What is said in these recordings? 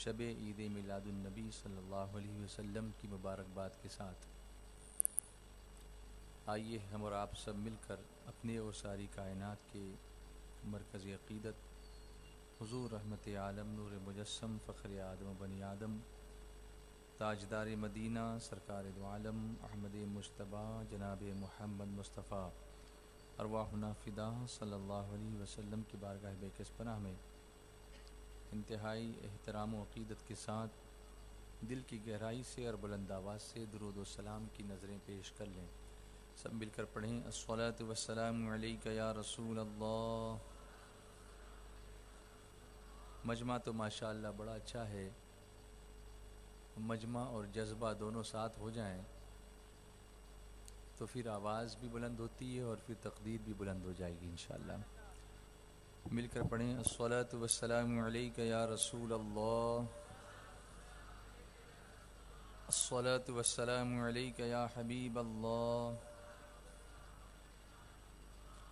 شب عید میلاد النبی صلی اللہ علیہ وسلم کی مبارکباد کے ساتھ آئیے ہم اور آپ سب مل کر اپنے اور ساری کائنات کے مرکزی عقیدت حضور رحمت عالم نور مجسم فخر آدم و بنی آدم تاجدار مدینہ سرکار دو عالم احمد مجتبیٰ جناب محمد مصطفیٰ ارواحنا فدا صلی اللہ علیہ وسلم کی بارگاہ بیکس پناہ میں انتہائی احترام و عقیدت کے ساتھ دل کی گہرائی سے اور بلند آواز سے درود و سلام کی نظریں پیش کر لیں. سب مل کر پڑھیں الصلاۃ والسلام علیک یا رسول اللہ. مجمع تو ماشاءاللہ بڑا اچھا ہے. مجمع اور جذبہ دونوں ساتھ ہو جائیں تو پھر آواز بھی بلند ہوتی ہے اور پھر تقدیر بھی بلند ہو جائے گی انشاءاللہ. مل کر پڑھیں الصلاۃ والسلام علیک یا رسول اللہ. الصلاۃ والسلام علیک یا حبیب اللہ.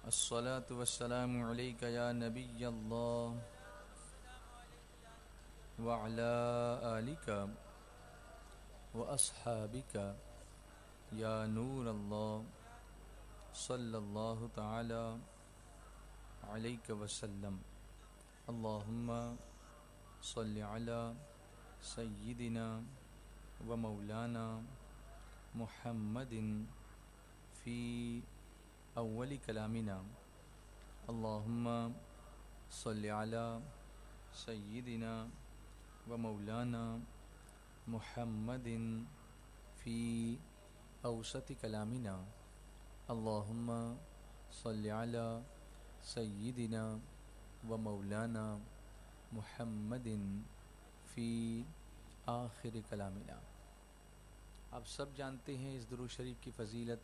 الصلاۃ والسلام علیک یا نبی اللہ وعلی آلک واصحابک یا نور اللہ صلی اللہ تعالی علیک وسلم. اللہم صلی علی سیدنا و مولانا محمد فی اول کلامنا. اللہم صلی علی سیدنا و مولانا محمد فی اوسط کلامنا. اللہم صلی علی سیدنا و مولانا محمد فی آخر کلامنا. آپ سب جانتے ہیں اس درود شریف کی فضیلت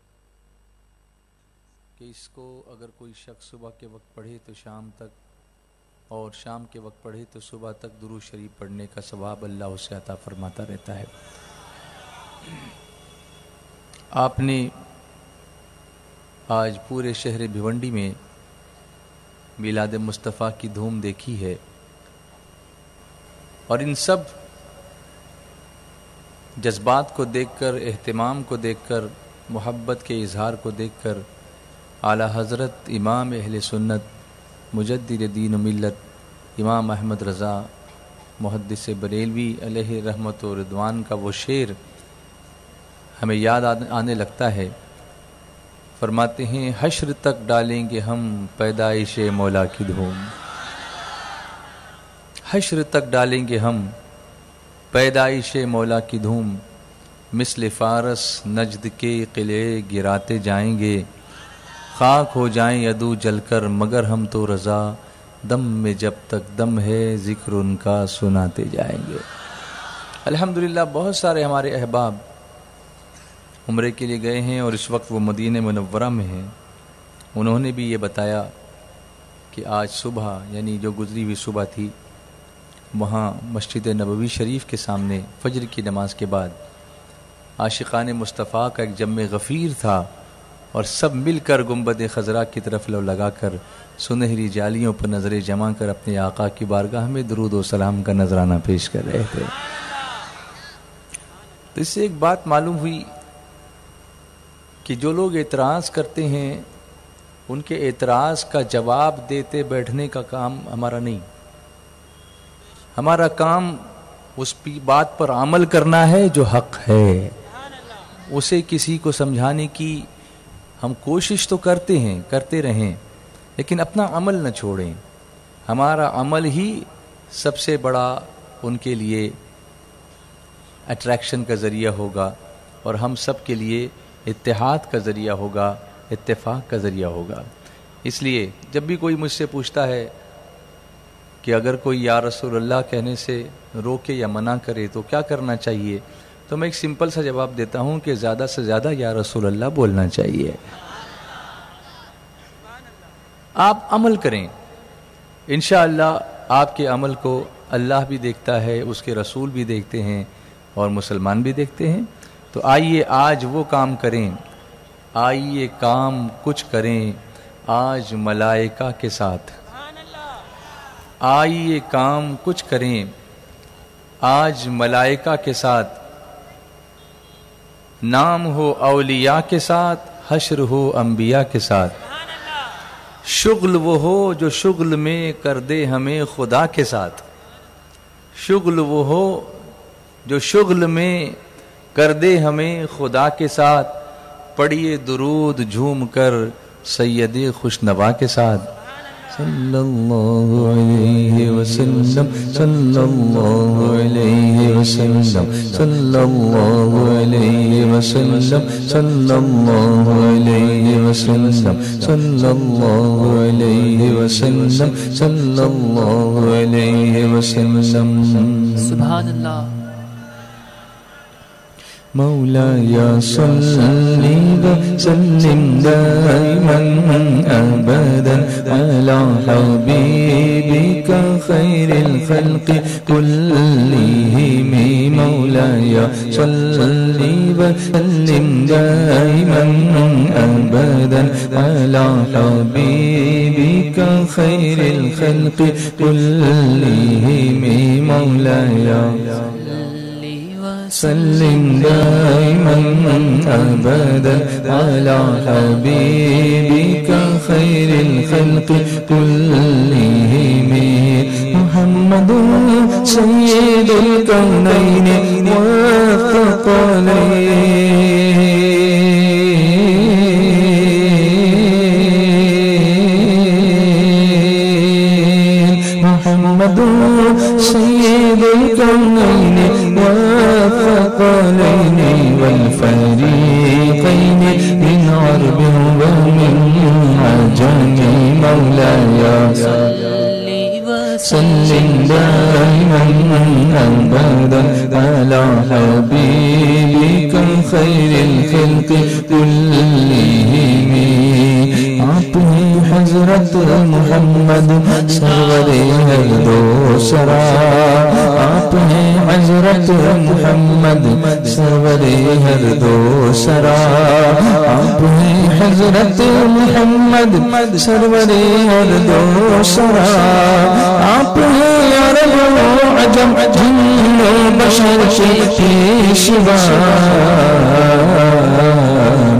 کہ اس کو اگر کوئی شخص صبح کے وقت پڑھے تو شام تک اور شام کے وقت پڑھے تو صبح تک درود شریف پڑھنے کا ثواب اللہ اسے عطا فرماتا رہتا ہے. آپ نے آج پورے شہر بھیونڈی میں میلاد مصطفیٰ کی دھوم دیکھی ہے اور ان سب جذبات کو دیکھ کر اہتمام کو دیکھ کر محبت کے اظہار کو دیکھ کر اعلیٰ حضرت امام اہل سنت مجدد دین و ملت امام احمد رضا محدث بریلوی علیہ رحمت و رضوان کا وہ شعر ہمیں یاد آنے لگتا ہے. فرماتے ہیں حشر تک ڈالیں گے ہم پیدائش مولا کی دھوم. حشر تک ڈالیں گے ہم پیدائش مولا کی دھوم. مثل فارس نجد کے قلعے گراتے جائیں گے. خاک ہو جائیں عدو جل کر مگر ہم تو رضا. دم میں جب تک دم ہے ذکر ان کا سناتے جائیں گے. الحمدللہ بہت سارے ہمارے احباب عمرے کے لیے گئے ہیں اور اس وقت وہ مدینہ منورہ میں ہیں. انہوں نے بھی یہ بتایا کہ آج صبح یعنی جو گزری ہوئی صبح تھی وہاں مسجد نبوی شریف کے سامنے فجر کی نماز کے بعد عاشقان مصطفیٰ کا ایک جم غفیر تھا اور سب مل کر گنبد خضرا کی طرف لو لگا کر سنہری جالیوں پر نظریں جما کر اپنے آقا کی بارگاہ میں درود و سلام کا نذرانہ پیش کر رہے تھے. تو اس سے ایک بات معلوم ہوئی کہ جو لوگ اعتراض کرتے ہیں ان کے اعتراض کا جواب دیتے بیٹھنے کا کام ہمارا نہیں. ہمارا کام اس بات پر عمل کرنا ہے جو حق ہے. اسے کسی کو سمجھانے کی ہم کوشش تو کرتے ہیں کرتے رہیں لیکن اپنا عمل نہ چھوڑیں. ہمارا عمل ہی سب سے بڑا ان کے لیے اٹریکشن کا ذریعہ ہوگا اور ہم سب کے لیے اتحاد کا ذریعہ ہوگا, اتفاق کا ذریعہ ہوگا. اس لیے جب بھی کوئی مجھ سے پوچھتا ہے کہ اگر کوئی یا رسول اللہ کہنے سے روکے یا منع کرے تو کیا کرنا چاہیے, تو میں ایک سمپل سا جواب دیتا ہوں کہ زیادہ سے زیادہ یا رسول اللہ بولنا چاہیے. آپ عمل کریں, انشاءاللہ آپ کے عمل کو اللہ بھی دیکھتا ہے, اس کے رسول بھی دیکھتے ہیں اور مسلمان بھی دیکھتے ہیں. تو آئیے آج وہ کام کریں, آئیے کام کچھ کریں آج ملائکہ کے ساتھ. آئیے کام کچھ کریں آج ملائکہ کے ساتھ، نام ہو اولیاء کے ساتھ، حشر ہو انبیاء کے ساتھ، شغل وہ ہو جو شغل میں کر دے ہمیں خدا کے ساتھ، شغل وہ ہو جو شغل میں کر دے ہمیں خدا کے ساتھ، پڑھیے درود جھوم کر سید خوشنوا کے ساتھ، صلی اللہ علیہ وسلم، صلی اللہ علیہ وسلم، صلی اللہ علیہ وسلم، صلی اللہ علیہ وسلم، صلی اللہ علیہ وسلم، صلی اللہ علیہ وسلم۔ سبحان اللہ۔ مولاي صل وسلم دائما أبدا على حبيبك خير الخلق كلهم، مولاي صل وسلم دائما أبدا على حبيبك خير الخلق كلهم، مولاي سلم دائما أبدا على حبيبك خير الخلق كلهم، محمد سيد الكونين والثقلين، محمد سيد الكونين والثقلين والفريقين من عرب ومن عجم، مولاي سلم دائما أبدا على حبيبك خير الخلق كلهم، آپ ہیں حضرت محمد سرور ہر دو سرا، آپ ہیں حضرت محمد سرور ہر دو سرا، آپ ہیں حضرت محمد سرور ہر دو سرا، آپ ہیں عرب و عجم جن و بشر کے پیشوا،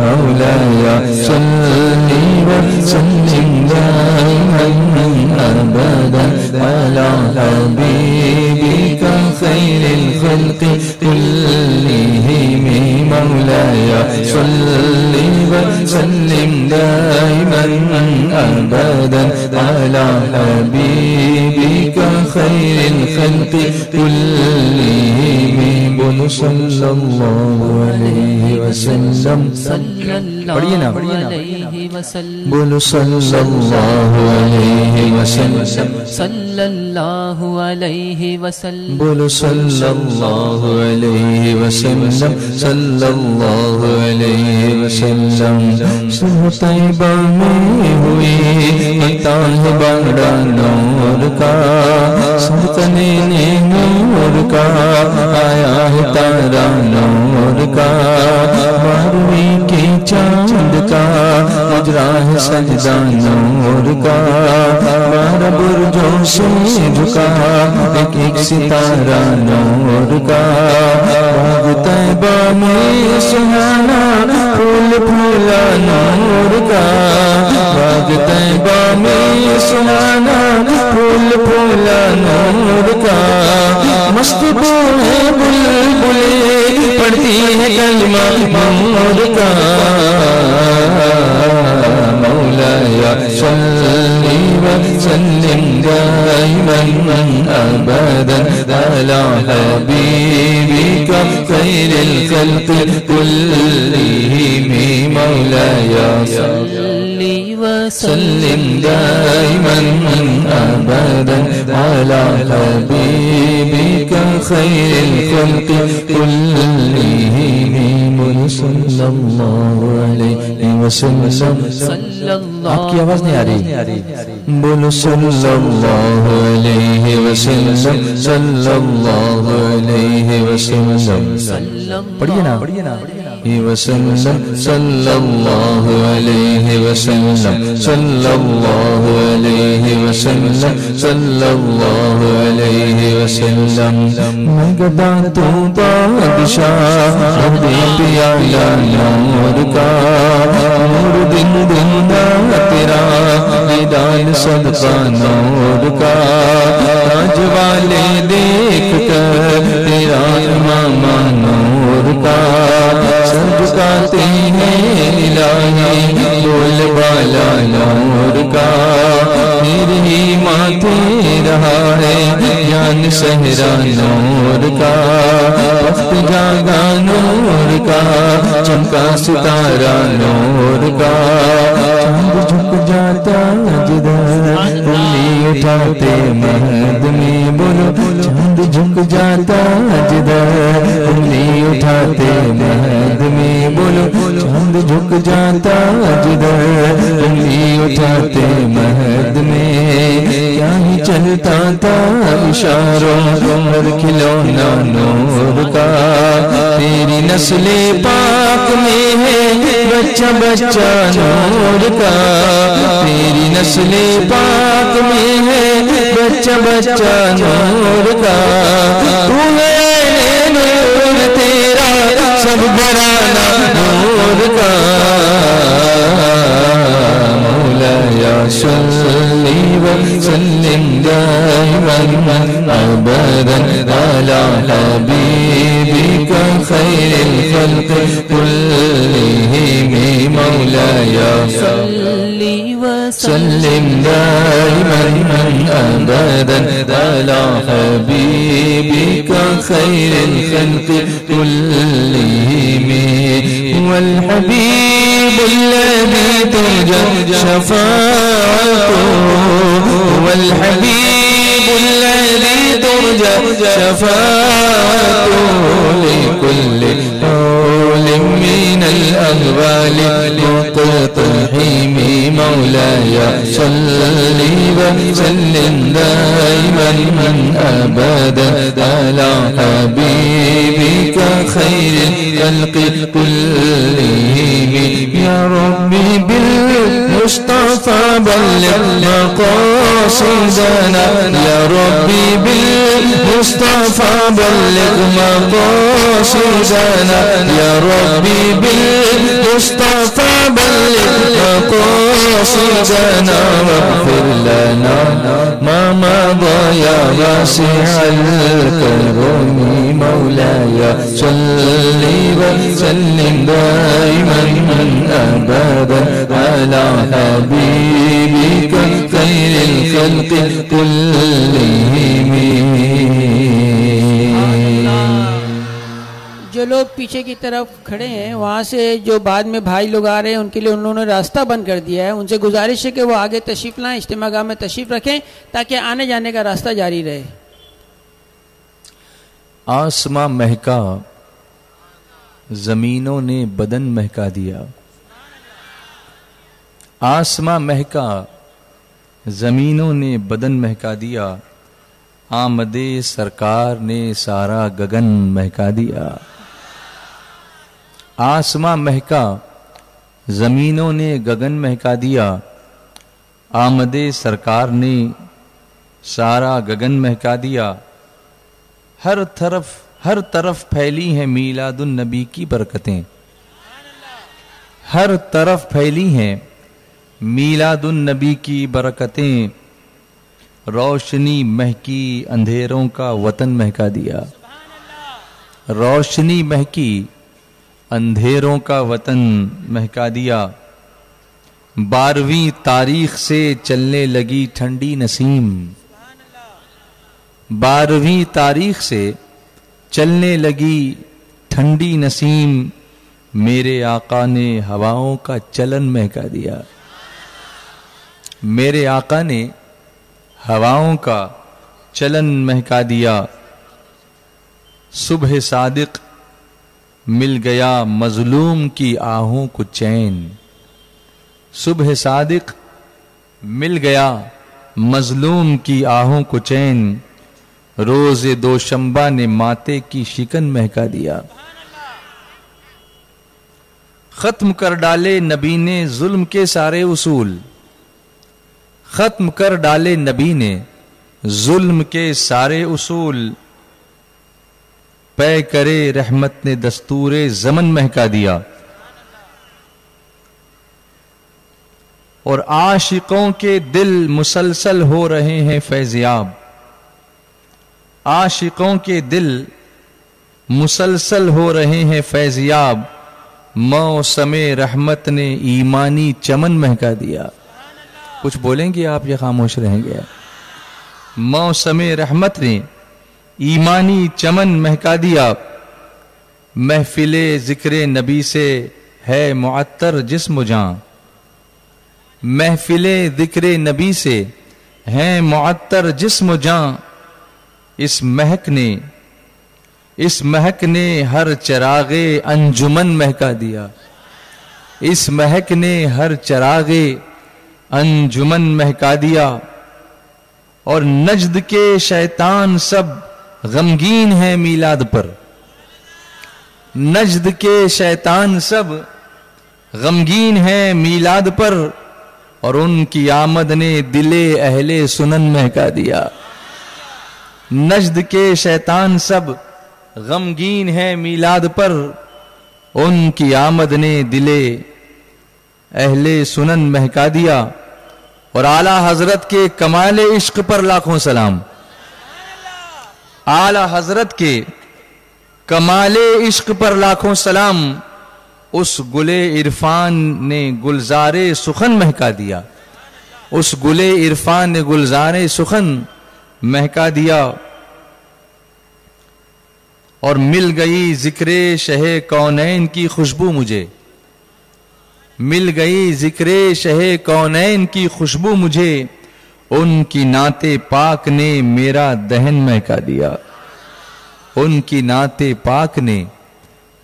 مولاي صل وسلم دائما أبدا على حبيبك خير الخلق كلهم، مولاي صل وسلم دائما أبدا على حبيبك خير الخلق كلهم، بولو صلی اللہ علیہ وسلم، پڑھیے نا بولو صلی اللہ علیہ وسلم، صلی اللہ علیہ وسلم، بولو صلی اللہ علیہ وسلم، صلی اللہ علیہ وسلم۔ صبح طیبہ میں ہوئی فتح بڑا نور کا، سلطنے نور کا آیا ہے تارا نور کا، بارویں کی چاند کا مجرا ہے سجدہ نور کا، بارہ برجوں سے جھکا ایک ایک ستارہ نور کا، باغ طیبہ میں سہانا پھول پھولا نور کا، باغ طیبہ میں سہانا پھول پھولا نور کا، مست بولے بلبلے پڑھتی ہے کلمہ نور کا، مولاي صل وسلم دائما أبدا على حبيبك خير الخلق كلهم، مولاي صل وسلم دائما أبدا على حبيبك خير الخلق كلهم، صلی اللہ علیہ وسلم۔ آپ کی آواز نہیں آ رہی، بولو صلی اللہ علیہ وسلم، صلی اللہ علیہ وسلم، پڑھیے نا وسلم صلی اللہ علیہ وسلم صلی اللہ علیہ وسلم صلی اللہ علیہ وسلم میں گدا تو بادشاہ دے پیالہ نور کا نور دن دن تیرا میدان صدقہ نور کا تاج والے دیکھ کر تیرا امام نور کا سر جھکاتے ہیں الہی بول بالا نور کا پھر ہی ماتھے رہا ہے جان صحرا نور کا وقت جاگا نور کا چمکا ستارہ نور کا چاند جھک جاتا جدھر انگلی اٹھاتے مہد میں بولو چاند جھک جاتا جدھر انگلی اٹھاتے مہد میں بولو چاند جھک جاتا جدھر انگلی اٹھاتے مہد میں کیا ہی چلتا تھا اشاروں پر کھلونا نور کا تیری نسل پاک میں ہے بچہ بچہ نور کا تیری نسل پاک میں ہے بچہ بچہ نور کا تو ہے نور تیرا سب گھرانہ نور کا مولایا صلی وسلم دائما ابدا علی حبیبک خیر الخلق كلهم مولایا صلی وسلم دائما ابدا علی حبیبک خیر الخلق كلهم والحبیب الذي ترجى شفاعته والحبيب الذي ترجى شفاعته لكل حول من الأهوال مقتحم مولاي صلي وسلم دائما أبدا على حبيبك خير الخلق كلهم يا ربي بالمصطفى بلغ مقاصدنا يا ربي بالمصطفى بلغ مقاصدنا يا ربي بالمصطفى بلغ مقاصدنا واغفر لنا ما مضى يا واسع الكرم مولاي صلي وسلم دائما ابدا على حبيبك خير الخلق كلهم. جو لوگ پیچھے کی طرف کھڑے ہیں وہاں سے جو بعد میں بھائی لوگ آ رہے ہیں ان کے لیے انہوں نے راستہ بند کر دیا ہے. ان سے گزارش ہے کہ وہ آگے تشریف لائیں, اجتماع گاہ میں تشریف رکھیں تاکہ آنے جانے کا راستہ جاری رہے. آسماں مہکا زمینوں نے بدن مہکا دیا. آسماں مہکا زمینوں نے بدن مہکا دیا. آمد سرکار نے سارا گگن مہکا دیا. آسماں مہکا زمینوں نے گگن مہکا دیا. آمد سرکار نے سارا گگن مہکا دیا. ہر طرف پھیلی ہیں میلاد النبی کی برکتیں. ہر طرف پھیلی ہیں میلاد النبی کی برکتیں. روشنی مہکی اندھیروں کا وطن مہکا دیا. روشنی مہکی اندھیروں کا وطن مہکا دیا. 12ویں تاریخ سے چلنے لگی ٹھنڈی نسیم. 12ویں تاریخ سے چلنے لگی ٹھنڈی نسیم. میرے آقا نے ہواؤں کا چلن مہکا دیا. میرے آقا نے ہواؤں کا چلن مہکا دیا. صبح صادق مل گیا مظلوم کی آہوں کو چین. صبح صادق مل گیا مظلوم کی آہوں کو چین. روز دوشنبہ نے ماتے کی شکن مہکا دیا. ختم کر ڈالے نبی نے ظلم کے سارے اصول، ختم کر ڈالے نبی نے ظلم کے سارے اصول، پے کرے رحمت نے دستور زمن مہکا دیا، اور عاشقوں کے دل مسلسل ہو رہے ہیں فیضیاب، عاشقوں کے دل مسلسل ہو رہے ہیں فیضیاب، موسم رحمت نے ایمانی چمن مہکا دیا۔ کچھ بولیں گے آپ یا خاموش رہیں گے؟ موسم رحمت نے ایمانی چمن مہکا دیا، محفل ذکر نبی سے ہے معطر جسم و جاں، محفل ذکر نبی سے ہے معطر جسم و جاں، اس مہک نے ہر چراغ انجمن مہکا دیا، اس مہک نے ہر چراغ انجمن مہکا دیا، اور نجد کے شیطان سب غمگین ہیں میلاد پر، نجد کے شیطان سب غمگین ہیں میلاد پر، اور ان کی آمد نے دل اہل سنن مہکا دیا، نجد کے شیطان سب غمگین ہیں میلاد پر، ان کی آمد نے دل اہل سنن مہکا دیا، اور اعلیٰ حضرت کے کمال عشق پر لاکھوں سلام، اعلیٰ حضرت کے کمال عشق پر لاکھوں سلام، اس گل عرفان نے گلزار سخن مہکا دیا، اس گل عرفان نے گلزار سخن مہکا دیا، اور مل گئی ذکر شہ کونین کی خوشبو مجھے، مل گئی ذکر شہ کونین کی خوشبو مجھے، ان کی نعت پاک نے میرا دہن مہکا دیا، ان کی نعت پاک نے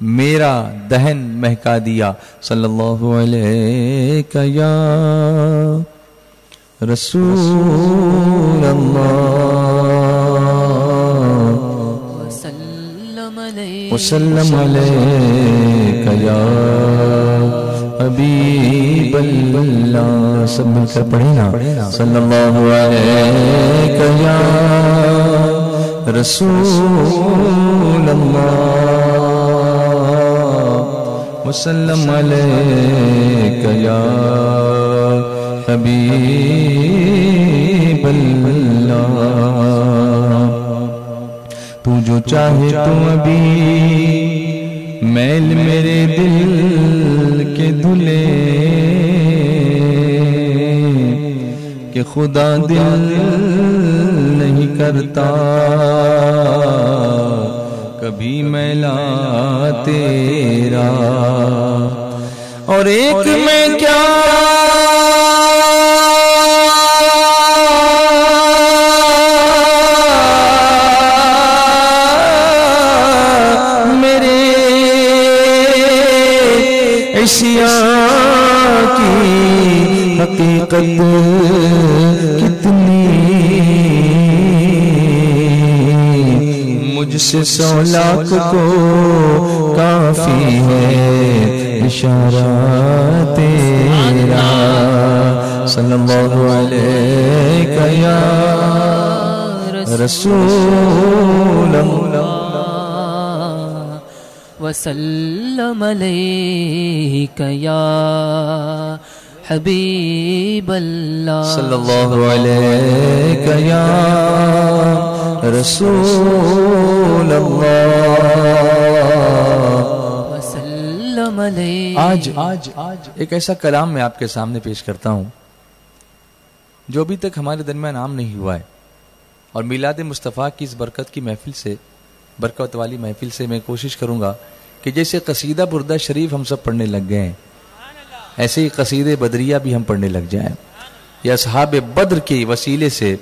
میرا دہن مہکا دیا۔ صلی اللہ علیہ یا رسول اللہ وسلم علیک یا حبیب اللہ، سب مل کر پڑھیں نا، صلی اللہ علیہ یا رسول اللہ وسلم علیک یا حبیب اللہ، تو جو چاہے تو ابھی میل میرے دل کے دھلے، کہ خدا دل نہیں کرتا کبھی میلا تیرا، اور ایک میں کیا اشیاء کی حقیقت کتنی، مجھ سے 100 لاکھ کو کافی ہے اشارہ تیرا، صلی اللہ علیہ یا رسول اللہ وسلم علیک یا حبیب اللہ، صلی اللہ علیہ یا رسول اللہ وسلم علیک۔ آج ایک ایسا کلام میں آپ کے سامنے پیش کرتا ہوں جو ابھی تک ہمارے درمیان عام نہیں ہوا ہے، اور میلاد مصطفیٰ کی اس برکت کی محفل سے، برکت والی محفل سے میں کوشش کروں گا کہ جیسے قصیدہ بردہ شریف ہم سب پڑھنے لگ گئے ہیں، ایسے ہی قصید بدریہ بھی ہم پڑھنے لگ جائیں، یا اصحاب بدر کے وسیلے سے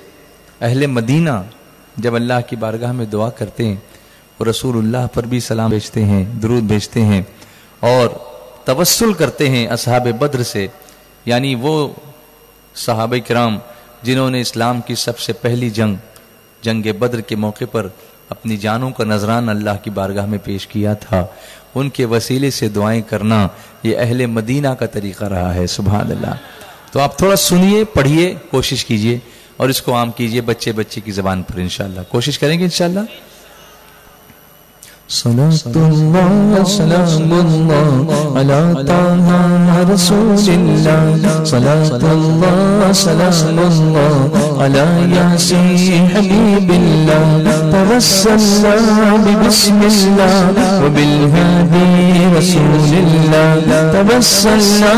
اہل مدینہ جب اللہ کی بارگاہ میں دعا کرتے ہیں، وہ رسول اللہ پر بھی سلام بھیجتے ہیں، درود بھیجتے ہیں، اور توسل کرتے ہیں اصحاب بدر سے، یعنی وہ صحابہ کرام جنہوں نے اسلام کی سب سے پہلی جنگ بدر کے موقع پر اپنی جانوں کا نذران اللہ کی بارگاہ میں پیش کیا تھا، ان کے وسیلے سے دعائیں کرنا یہ اہل مدینہ کا طریقہ رہا ہے. سبحان اللہ. تو آپ تھوڑا سنیے، پڑھیے، کوشش کیجئے اور اس کو عام کیجئے بچے بچے کی زبان پر انشاءاللہ. کوشش کریں گے انشاءاللہ. صلاة الله سلام الله على طه رسول الله، صلاة الله سلام الله على ياسين حبيب الله، توسلنا ببسم الله وبالهادي رسول الله، توسلنا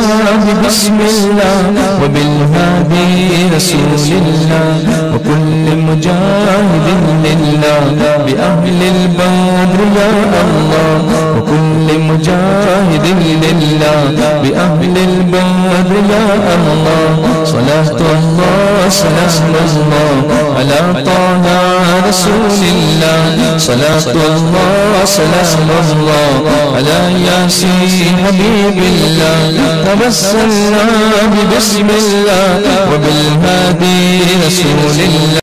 ببسم الله وبالهادي رسول الله، وكل مجاهد لله بأهل البدر الله، وكل مجاهد لله بأهل البدر يا الله، صلاة الله سلام الله على طه رسول الله، صلاة الله سلام الله على ياسين حبيب الله، توسلنا ببسم الله وبالهادي رسول الله،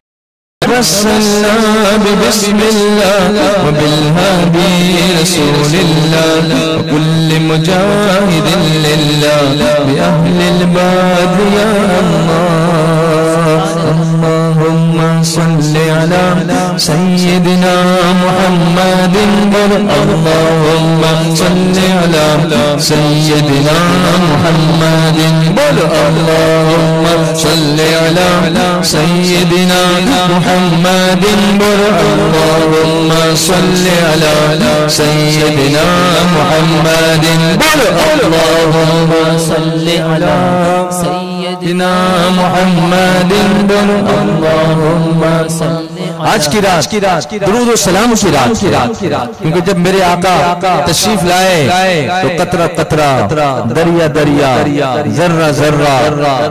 توسلنا ببسم الله وبالهادي رسول الله، وكل مجاهد لله بأهل البدر يا الله. اللهم صل على سيدنا محمد، اللهم صل على سيدنا محمد، اللهم صل على سيدنا محمد، اللهم صل على سيدنا محمد، اللهم صل على سيدنا محمد، اللهم صل. آج کی رات درود و سلام کی رات، کیونکہ جب میرے آقا تشریف لائے تو قطرہ قطرہ، دریا دریا، ذرہ ذرہ،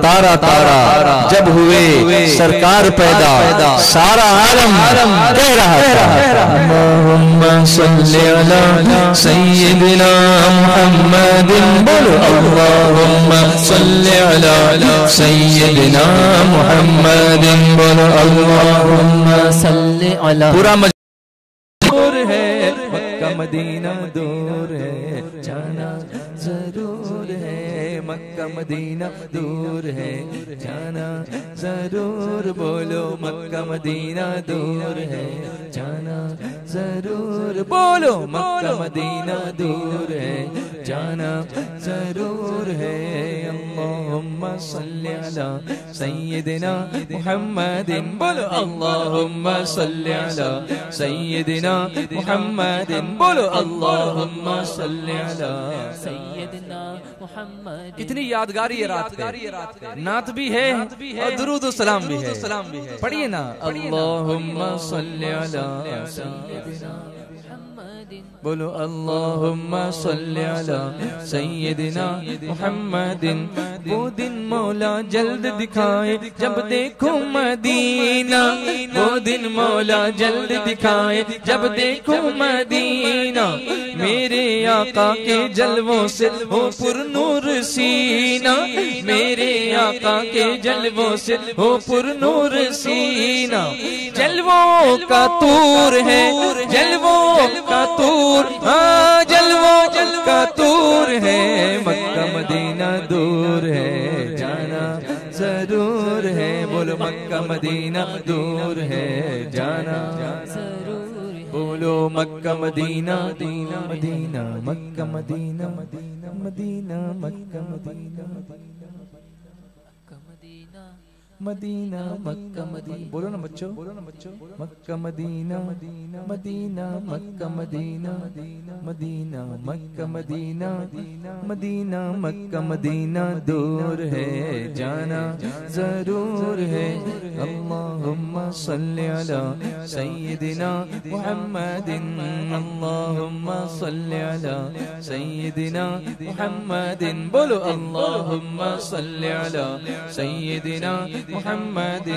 تارا تارا جب ہوئے سرکار پیدا، سارا عالم کہہ رہا تھا اللہم صلی علی سیدنا محمد، اللہم صلی علی سیدنا محمد، اللہم صلی علی. پورا دور ہے مکہ مدینہ، دور ہے جانا ضرور ہے، مکہ مدینہ دور ہے جانا ضرور، بولو مکہ مدینہ دور ہے جانا ضرور، بولو مکہ مدینہ دور ہے جانا ضرور ہے. اللہم صلی علی سیدنا محمد، بولو اللہم صلی علی سیدنا محمد، بولو اللہم صلی علی سیدنا محمد. اتنی یادگاری ہے رات ہے، نعت بھی ہے اور درود و سلام بھی ہے. پڑھیے نا اللہم صلی علی سیدنا محمد، بولو اللہم صلی علی سیدنا محمد. وہ دن مولا جلد دکھائے جب دیکھو مدینہ، وہ دن مولا جلد دکھائے جب دیکھو مدینہ، میرے آقا کے جلووں سے ہو پر نور سینہ، میرے آقا کے جلووں سے ہو پر نور سینہ. جلووں کا طور ہے، جلووں کا طور، ہاں جلووں کا طور ہے، مکہ مدینہ دور ہے جانا ضرور ہے، بولو مکہ مدینہ دور ہے جانا ضرور، بولو مکہ مدینہ مدینہ مدینہ مکہ مدینہ مدینہ مدینہ مکہ مدینہ مدینہ مکہ مدینہ، بولو نا بچوں، مکہ مدینہ مدینہ مکہ مدینہ مدینہ مکہ مدینہ مدینہ مکہ مدینہ دور ہے جانا ضرور ہے. اللہم صلی علی سیدنا محمد، اللہم صلی علی سیدنا محمد، بولو اللہم صلی علی سیدنا محمد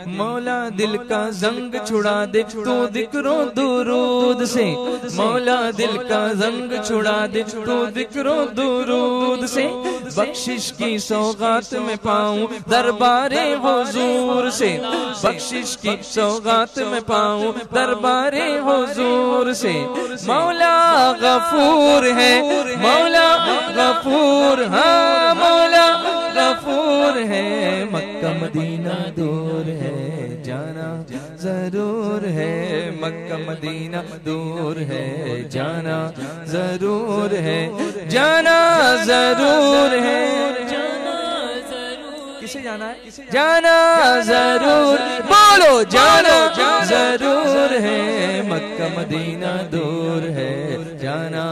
مولا دل کا زنگ چھڑا دے تو ذکر و درود سے مولا دل کا زنگ چھڑا دے تو ذکر و درود سے بخشش کی سوغات میں پاؤں دربار حضور سے بخشش کی سوغات میں پاؤں دربار حضور سے مولا غفور ہے مولا غفور ہاں مولا غفور ہے مکہ مدینہ دور ہے جانا ضرور ہے مکہ مدینہ دور ہے جانا ضرور ہے جانا ضرور ہے کسے جانا ہے جانا ضرور بولو جانا ضرور ہے مکہ مدینہ دور ہے جانا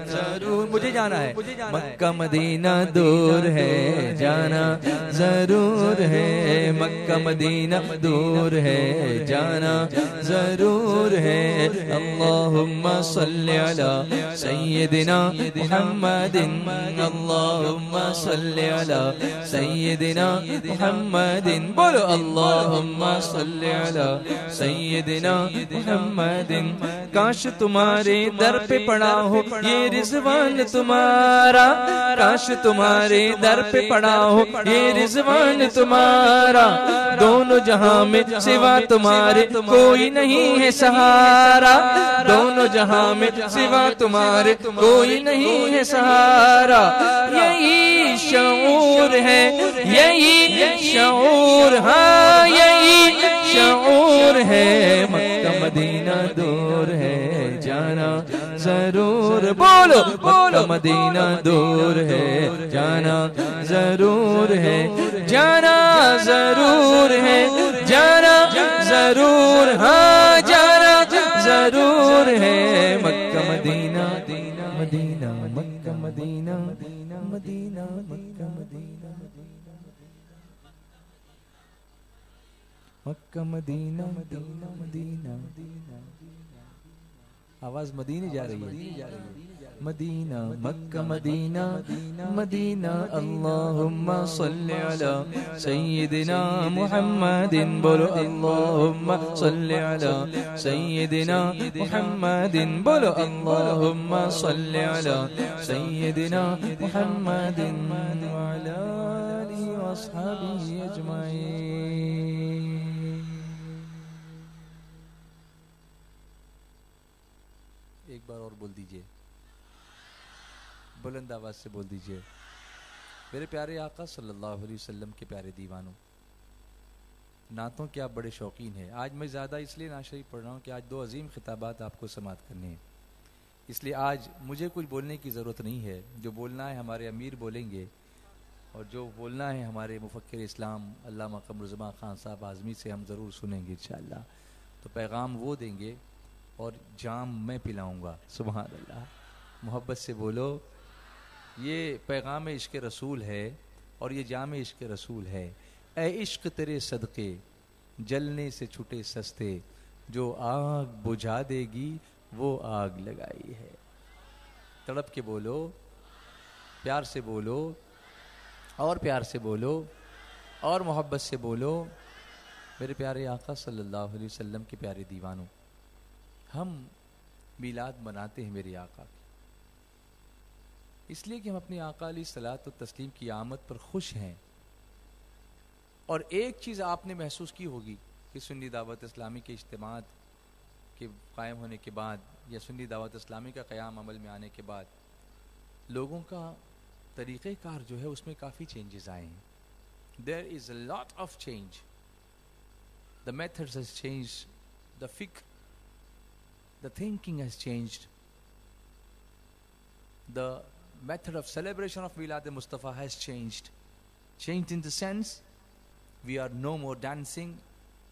ضرور مجھے جانا ہے مکہ مدینہ دور ہے جانا ضرور ہے مکہ مدینہ دور ہے جانا ضرور ہے اللہم صلی علی سیدنا محمد اللہم صلی علی سیدنا محمد بولو اللہم صلی علی سیدنا محمد کاش تمہارے در پہ پڑا ہو یہ رضوان تمہارا کاش تمہارے در پہ پڑا ہو یہ رضوان تمہارا دونوں جہاں میں سوا تمہارے کوئی نہیں ہے سہارا دونوں جہاں میں سوا تمہارے کوئی نہیں ہے سہارا یہی شعور ہے یہی شعور ہاں یہی شعور ہے مکہ مدینہ دور ہے جانا ضرور بولو مکہ مدینہ دور ہے جانا ضرور ہے جانا ضرور ہے جانا ضرور ہاں جانا ضرور ہے مکہ مدینہ مدینہ مکہ مدینہ مدینہ مکہ مدینہ مکہ مدینہ مدینہ مدینہ آواز مدینے جا رہی ہے مدینہ مکہ مدینہ مدینہ اللہم صلی علی سیدنا محمد بولو اللہم صلی علی سیدنا محمد بولو اللہم صلی علی سیدنا محمد وعلی آلہ واصحابہ اجمعین ایک بار اور بول دیجئے بلند آواز سے بول دیجئے میرے پیارے آقا صلی اللہ علیہ وسلم کے پیارے دیوانوں نعتوں کے آپ بڑے شوقین ہیں آج میں زیادہ اس لیے نعت شریف پڑھ رہا ہوں کہ آج دو عظیم خطابات آپ کو سماعت کرنے ہیں اس لیے آج مجھے کچھ بولنے کی ضرورت نہیں ہے جو بولنا ہے ہمارے امیر بولیں گے اور جو بولنا ہے ہمارے مفکر اسلام علامہ قمرالزمان خان صاحب اعظمی سے ہم ضرور سنیں گے انشاءاللہ تو پیغام وہ دیں گے اور جام میں پلاؤں گا سبحان اللہ محبت سے بولو یہ پیغام عشق رسول ہے اور یہ جام عشق رسول ہے اے عشق تیرے صدقے جلنے سے چھٹے سستے جو آگ بجھا دے گی وہ آگ لگائی ہے تڑپ کے بولو پیار سے بولو اور پیار سے بولو اور محبت سے بولو میرے پیارے آقا صلی اللہ علیہ وسلم کے پیارے دیوانوں ہم میلاد مناتے ہیں میرے آقا کی اس لیے کہ ہم اپنے آقا علیہ الصلوۃ والتسلیم کی آمد پر خوش ہیں اور ایک چیز آپ نے محسوس کی ہوگی کہ سنی دعوت اسلامی کے اجتماعات کے قائم ہونے کے بعد یا سنی دعوت اسلامی کا قیام عمل میں آنے کے بعد لوگوں کا طریقہ کار جو ہے اس میں کافی چینجز آئے ہیں there is a lot of change the methods has changed the fiqh the thinking has changed the method of celebration of Milad al-Mustafa has changed in the sense we are no more dancing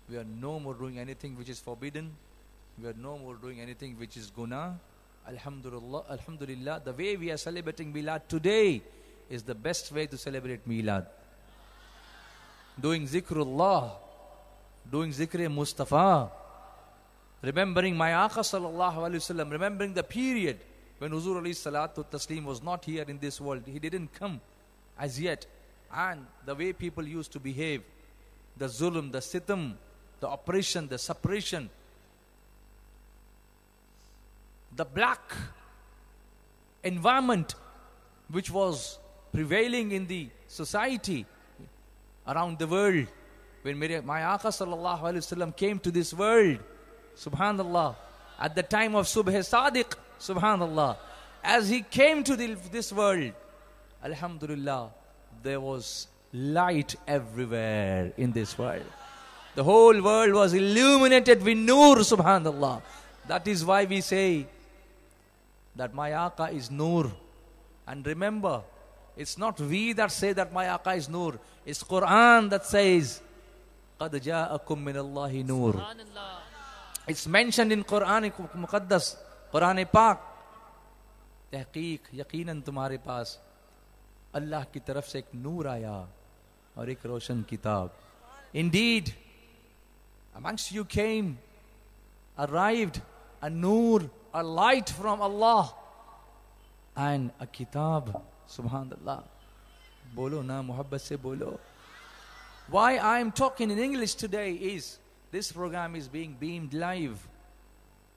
we are no more doing anything which is forbidden we are no more doing anything which is guna alhamdulillah the way we are celebrating Milad today is the best way to celebrate Milad doing zikrullah doing zikr Mustafa remembering my Aqa sallallahu alaihi wasallam remembering the period when Huzur alayhi salatu taslim was not here in this world he didn't come as yet and the way people used to behave the zulm, the sitam, the oppression, the suppression, the black environment which was prevailing in the society around the world. When my Aqa sallallahu alayhi wasallam came to this world, subhanallah, at the time of Subh Sadiq, subhanallah, as he came to this world, alhamdulillah, there was light everywhere in this world. The whole world was illuminated with nur, subhanallah. That is why we say that my Aqa is nur. And remember, it's not we that say that my Aqa is nur. It's Quran that says, قَدْ جَاءَكُم مِّنَ اللَّهِ نُور. It's mentioned in Quran Muqaddas, Quran Pak. تحقیق یقیناً تمہارے پاس اللہ کی طرف سے ایک نور آیا اور ایک روشن کتاب. Indeed, amongst you arrived a nur, a light from Allah and a kitab. Subhanallah. Bolo na, muhabbat se bolo. Why I am talking in English today is this program is being beamed live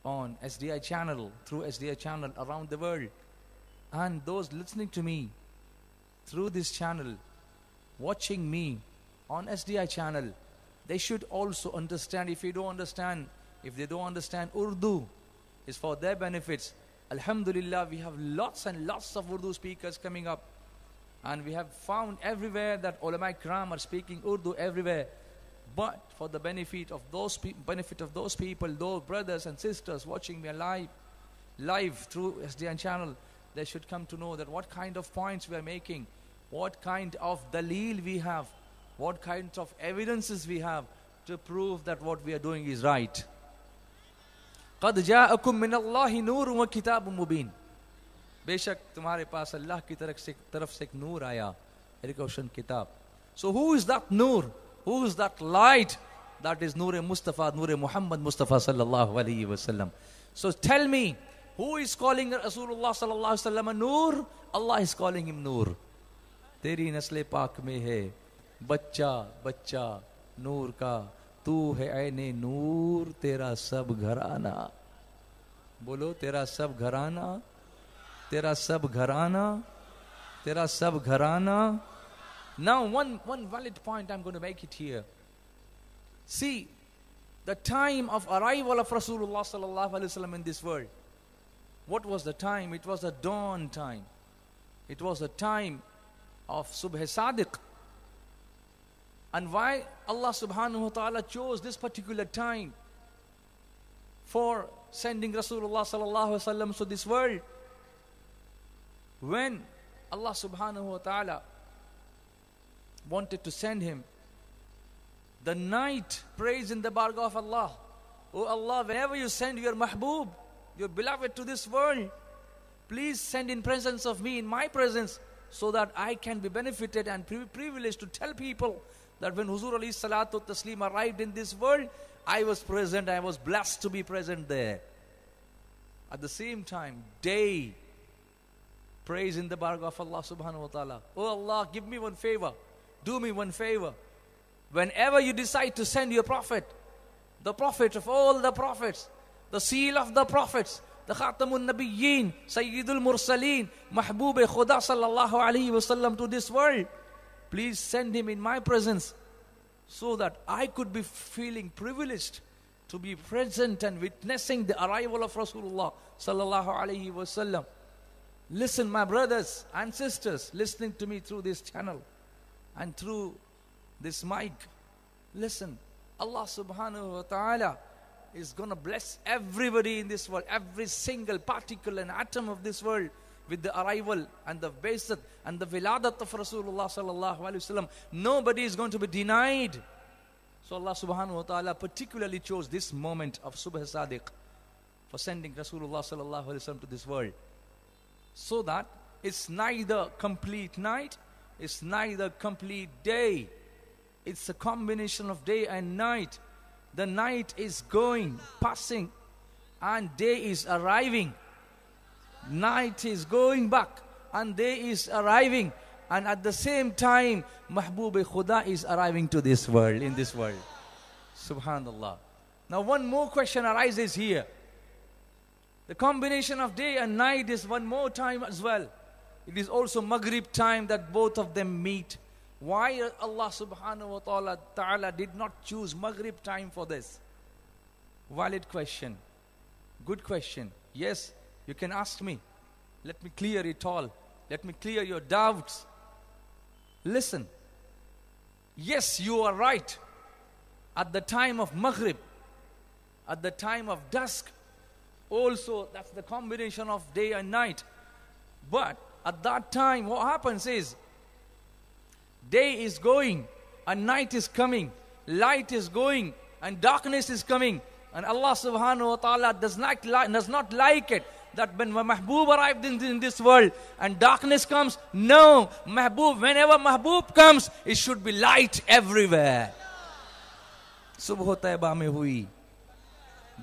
on SDI channel, through SDI channel around the world. And those listening to me through this channel, watching me on SDI channel, they should also understand. If they don't understand Urdu, is for their benefits. Alhamdulillah, we have lots and lots of Urdu speakers coming up. And we have found everywhere that ulama ikram are speaking Urdu everywhere. But for the benefit of those people, those brothers and sisters watching me live through SDN channel, they should come to know that what kind of points we are making, what kind of dalil we have, what kind of evidences we have to prove that what we are doing is right. قَدْ جَاءَكُم مِّنَ اللَّهِ نُورٌ وَكِتَابٌ مُبِينٌ. بے شک تمہارے پاس اللہ کی طرف سے ایک نور آیا, ایک روشن کتاب. So who is that nur? Who is that light? That is Nur Mustafa, Nur Muhammad Mustafa sallallahu alayhi wa sallam. So tell me, who is calling Rasulullah sallallahu alayhi wa sallam a nur? Allah is calling him nur. تیری نسل پاک میں ہے بچہ بچہ نور کا, تو ہے عین نور تیرا سب گھرانہ. بولو تیرا سب گھرانہ, تیرا سب گھرانہ, تیرا سب گھرانہ. Now one valid point I'm going to make it here. See, the time of arrival of Rasulullah sallallahu alaihi wasallam in this world, what was the time? It was the dawn time. It was the time of Subh Sadiq. And why Allah subhanahu wa ta'ala chose this particular time for sending Rasulullah sallallahu alaihi wasallam to this world? When Allah subhanahu wa ta'ala wanted to send him, the night prays in the bargah of Allah. Oh Allah, whenever you send your mahbub, your beloved to this world, please send in presence of me, in my presence, so that I can be benefited and privileged to tell people that when Huzur alayhi salatu taslim arrived in this world, I was present, I was blessed to be present there. At the same time, day prays in the bargah of Allah subhanahu wa ta'ala. Oh Allah, give me one favor, do me one favor. Whenever you decide to send your prophet, the prophet of all the prophets, the seal of the prophets, the Khatamun Nabiyyin, Sayyidul Mursaleen, Mahbub Khuda sallallahu alayhi wasallam to this world, please send him in my presence so that I could be feeling privileged to be present and witnessing the arrival of Rasulullah sallallahu alayhi wasallam. Listen, my brothers and sisters listening to me through this channel and through this mic, listen, Allah subhanahu wa ta'ala is going to bless everybody in this world, every single particle and atom of this world, with the arrival and the baisat and the wiladat of Rasulullah sallallahu alaihi wasallam. Nobody is going to be denied. So Allah subhanahu wa ta'ala particularly chose this moment of Subh Sadiq for sending Rasulullah sallallahu alaihi wasallam to this world, so that it's neither complete night, it's neither complete day. It's a combination of day and night. The night is going, passing, and day is arriving. Night is going back, and day is arriving. and at the same time Mahbub Khuda is arriving to this world, in this world. Subhanallah. Now one more question arises here. The combination of day and night is one more time as well. It is also Maghrib time that both of them meet. Why Allah subhanahu wa ta'ala did not choose Maghrib time for this? Valid question. Good question. Yes, you can ask me. Let me clear it all. Let me clear your doubts. Listen. Yes, you are right. At the time of Maghrib, at the time of dusk, also that's the combination of day and night. But at that time, what happens is, day is going and night is coming. Light is going and darkness is coming. And Allah subhanahu wa ta'ala does not like it that when Mahbub arrived in this world and darkness comes. No, Mahbub, whenever Mahbub comes, it should be light everywhere. Subh Taiba mein hui,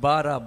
12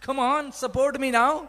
Come on, support me now.